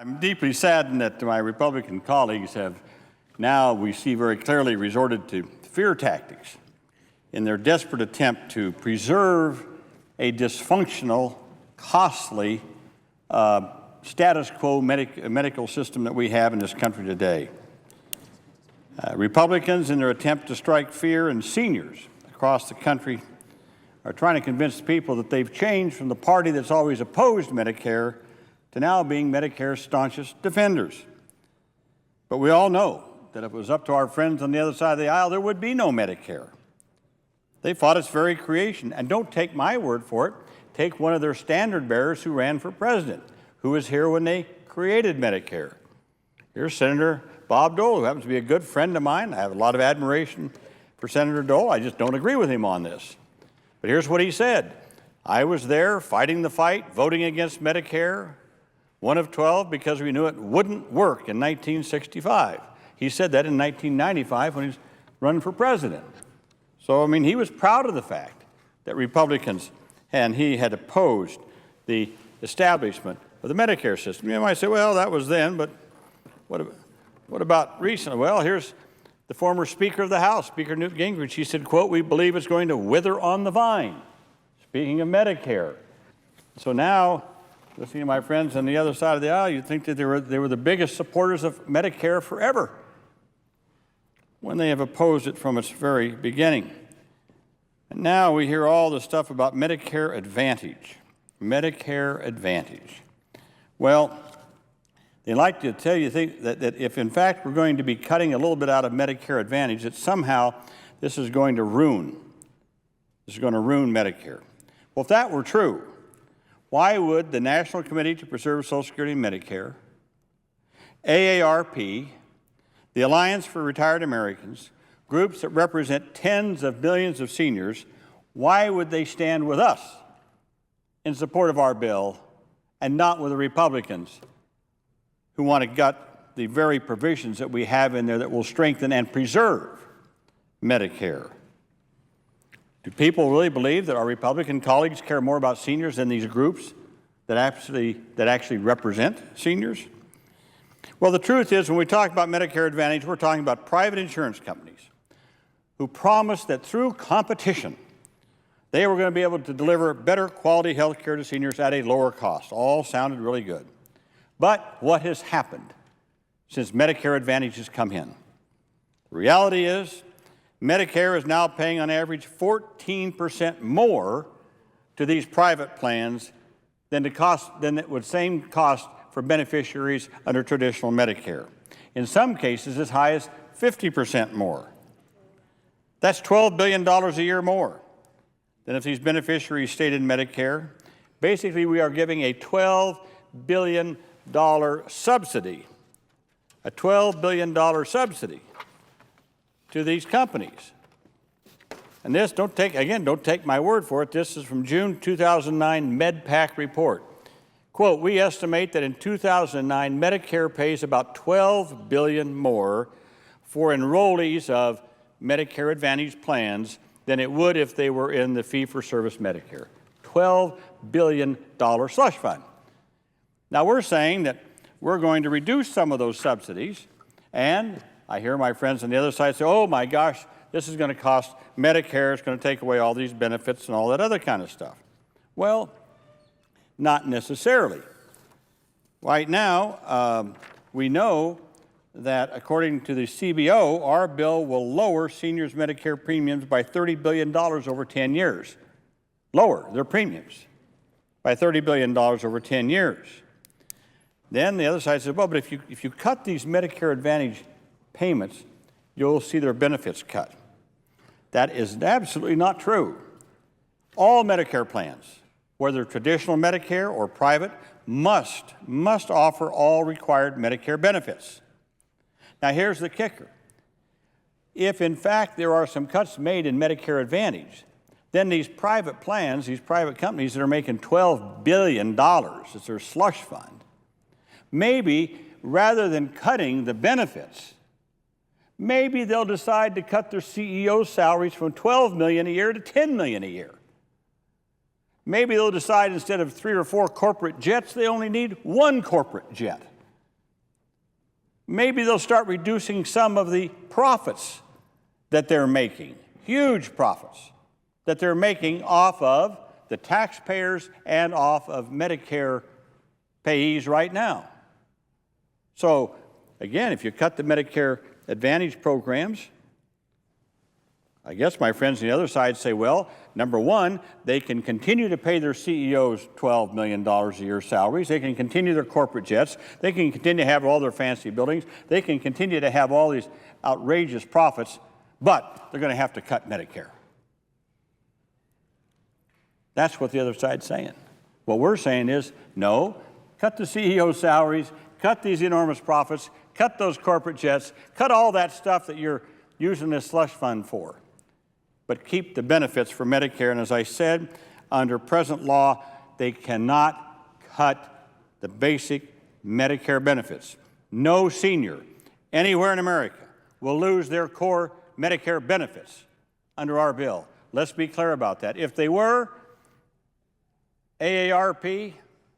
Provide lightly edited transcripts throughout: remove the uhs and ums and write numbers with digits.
I'm deeply saddened that my Republican colleagues have now, we see very clearly, resorted to fear tactics in their desperate attempt to preserve a dysfunctional, costly status quo medical system that we have in this country today. Republicans, in their attempt to strike fear in seniors across the country, are trying to convince people that they've changed from the party that's always opposed Medicare to now being Medicare's staunchest defenders. But we all know that if it was up to our friends on the other side of the aisle, there would be no Medicare. They fought its very creation. And don't take my word for it. Take one of their standard bearers who ran for president, who was here when they created Medicare. Here's Senator Bob Dole, who happens to be a good friend of mine. I have a lot of admiration for Senator Dole. I just don't agree with him on this. But here's what he said. I was there fighting the fight, voting against Medicare, one of 12, because we knew it wouldn't work in 1965. He said that in 1995 when he was running for president. So, I mean, he was proud of the fact that Republicans and he had opposed the establishment of the Medicare system. You might say, well, that was then, but what about recently? Well, here's the former Speaker of the House, Speaker Newt Gingrich. He said, quote, we believe it's going to wither on the vine. Speaking of Medicare. So now, listening to my friends on the other side of the aisle, you'd think that they were the biggest supporters of Medicare forever, when they have opposed it from its very beginning. And now we hear all this stuff about Medicare Advantage. Medicare Advantage. Well, they like to tell you that if, in fact, we're going to be cutting a little bit out of Medicare Advantage, that somehow this is going to ruin Medicare. Well, if that were true, why would the National Committee to Preserve Social Security and Medicare, AARP, the Alliance for Retired Americans, groups that represent tens of millions of seniors, why would they stand with us in support of our bill and not with the Republicans who want to gut the very provisions that we have in there that will strengthen and preserve Medicare? Do people really believe that our Republican colleagues care more about seniors than these groups that actually represent seniors? Well, the truth is, when we talk about Medicare Advantage, we're talking about private insurance companies who promised that through competition, they were going to be able to deliver better quality health care to seniors at a lower cost. All sounded really good. But what has happened since Medicare Advantage has come in? The reality is, Medicare is now paying on average 14% more to these private plans than it would same cost for beneficiaries under traditional Medicare. In some cases, as high as 50% more. That's $12 billion a year more than if these beneficiaries stayed in Medicare. Basically, we are giving a $12 billion subsidy, to these companies. And this, don't take my word for it, this is from June 2009 MedPAC report. Quote, we estimate that in 2009, Medicare pays about $12 billion more for enrollees of Medicare Advantage plans than it would if they were in the fee-for-service Medicare. $12 billion slush fund. Now, we're saying that we're going to reduce some of those subsidies, and I hear my friends on the other side say, oh my gosh, this is going to cost Medicare, it's going to take away all these benefits and all that other kind of stuff. Well, not necessarily. Right now, we know that according to the CBO, our bill will lower seniors' Medicare premiums by $30 billion over 10 years. Lower their premiums by $30 billion over 10 years. Then the other side says, well, but if you cut these Medicare Advantage payments, you'll see their benefits cut. That is absolutely not true. All Medicare plans, whether traditional Medicare or private, must offer all required Medicare benefits. Now, here's the kicker. If, in fact, there are some cuts made in Medicare Advantage, then these private plans, these private companies that are making $12 billion as their slush fund, maybe rather than cutting the benefits, maybe they'll decide to cut their CEO salaries from $12 million a year to $10 million a year. Maybe they'll decide instead of 3 or 4 corporate jets, they only need 1 corporate jet. Maybe they'll start reducing some of the profits that they're making, huge profits that they're making off of the taxpayers and off of Medicare payees right now. So, again, if you cut the Medicare Advantage programs, I guess my friends on the other side say, well, number one, they can continue to pay their CEOs $12 million a year salaries. They can continue their corporate jets. They can continue to have all their fancy buildings. They can continue to have all these outrageous profits, but they're going to have to cut Medicare. That's what the other side's saying. What we're saying is, no, cut the CEO salaries, cut these enormous profits, cut those corporate jets, cut all that stuff that you're using this slush fund for, but keep the benefits for Medicare. And as I said, under present law, they cannot cut the basic Medicare benefits. No senior anywhere in America will lose their core Medicare benefits under our bill. Let's be clear about that. If they were, AARP,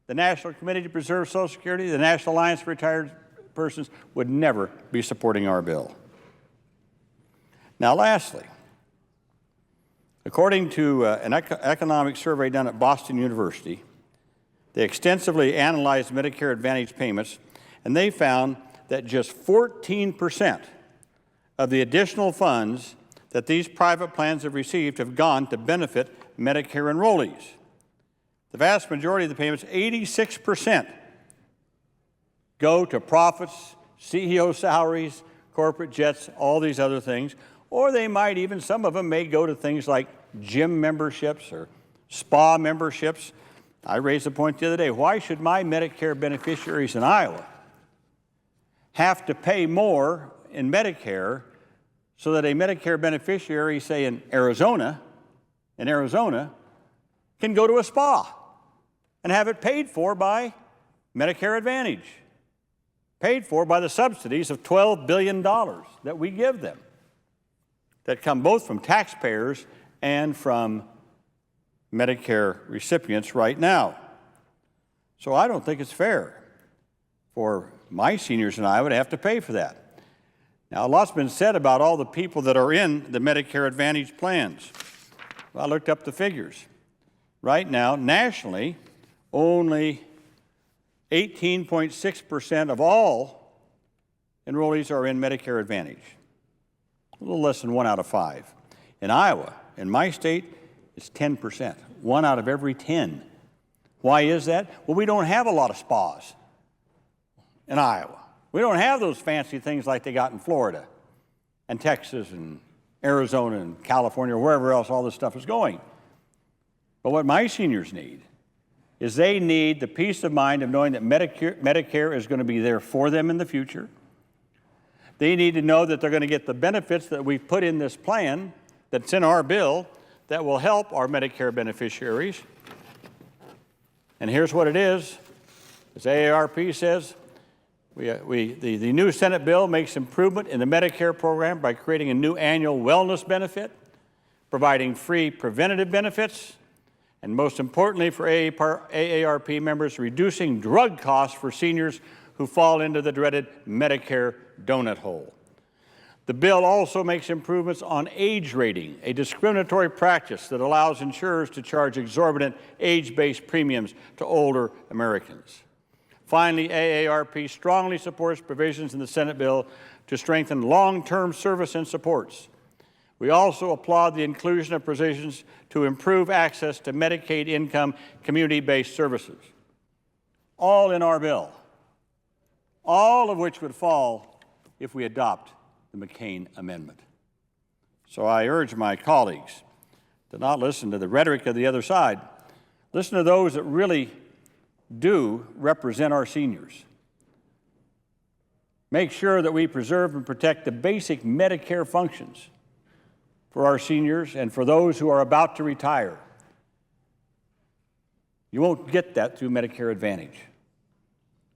the National Committee to Preserve Social Security, the National Alliance for Retired Persons would never be supporting our bill. Now, lastly, according to an economic survey done at Boston University, they extensively analyzed Medicare Advantage payments, and they found that just 14% of the additional funds that these private plans have received have gone to benefit Medicare enrollees. The vast majority of the payments, 86%, go to profits, CEO salaries, corporate jets, all these other things, or they might even, some of them may go to things like gym memberships or spa memberships. I raised the point the other day, why should my Medicare beneficiaries in Iowa have to pay more in Medicare so that a Medicare beneficiary, say in Arizona, can go to a spa and have it paid for by Medicare Advantage, paid for by the subsidies of $12 billion that we give them, that come both from taxpayers and from Medicare recipients right now. So I don't think it's fair for my seniors in Iowa to have to pay for that. Now, a lot's been said about all the people that are in the Medicare Advantage plans. Well, I looked up the figures. Right now, nationally, only 18.6% of all enrollees are in Medicare Advantage, a little less than 1 out of 5. In Iowa, in my state, it's 10%, 1 out of every 10. Why is that? Well, we don't have a lot of spas in Iowa. We don't have those fancy things like they got in Florida and Texas and Arizona and California, or wherever else all this stuff is going. But what my seniors need is they need the peace of mind of knowing that Medicare is going to be there for them in the future. They need to know that they're going to get the benefits that we've put in this plan that's in our bill that will help our Medicare beneficiaries. And here's what it is. As AARP says, the new Senate bill makes improvement in the Medicare program by creating a new annual wellness benefit, providing free preventative benefits, and most importantly for AARP members, reducing drug costs for seniors who fall into the dreaded Medicare donut hole. The bill also makes improvements on age rating, a discriminatory practice that allows insurers to charge exorbitant age-based premiums to older Americans. Finally, AARP strongly supports provisions in the Senate bill to strengthen long-term service and supports. We also applaud the inclusion of provisions to improve access to Medicaid income community-based services. All in our bill, all of which would fall if we adopt the McCain Amendment. So I urge my colleagues to not listen to the rhetoric of the other side. Listen to those that really do represent our seniors. Make sure that we preserve and protect the basic Medicare functions for our seniors and for those who are about to retire. You won't get that through Medicare Advantage.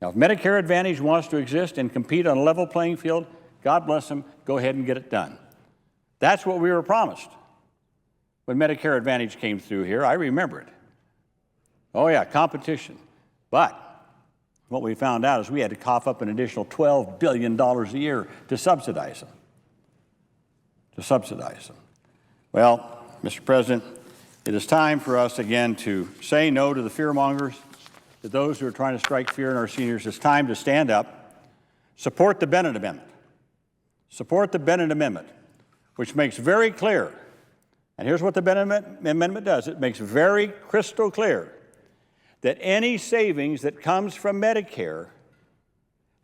Now, if Medicare Advantage wants to exist and compete on a level playing field, God bless them, go ahead and get it done. That's what we were promised when Medicare Advantage came through here. I remember it. Oh yeah, competition. But what we found out is we had to cough up an additional $12 billion a year to subsidize them. Well, Mr. President, it is time for us again to say no to the fearmongers, to those who are trying to strike fear in our seniors. It's time to stand up, support the Bennett Amendment. Support the Bennett Amendment, which makes very clear, and here's what the Bennett Amendment does. It makes very crystal clear that any savings that comes from Medicare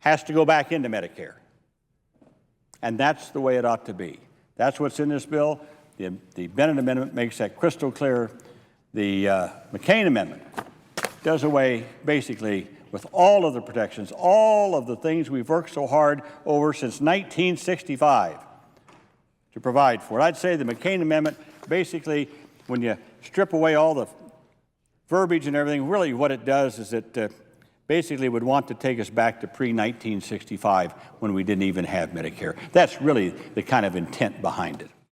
has to go back into Medicare. And that's the way it ought to be. That's what's in this bill. The Bennett Amendment makes that crystal clear. The McCain Amendment does away, basically, with all of the protections, all of the things we've worked so hard over since 1965 to provide for. I'd say the McCain Amendment, basically, when you strip away all the verbiage and everything, really what it does is it basically would want to take us back to pre-1965 when we didn't even have Medicare. That's really the kind of intent behind it.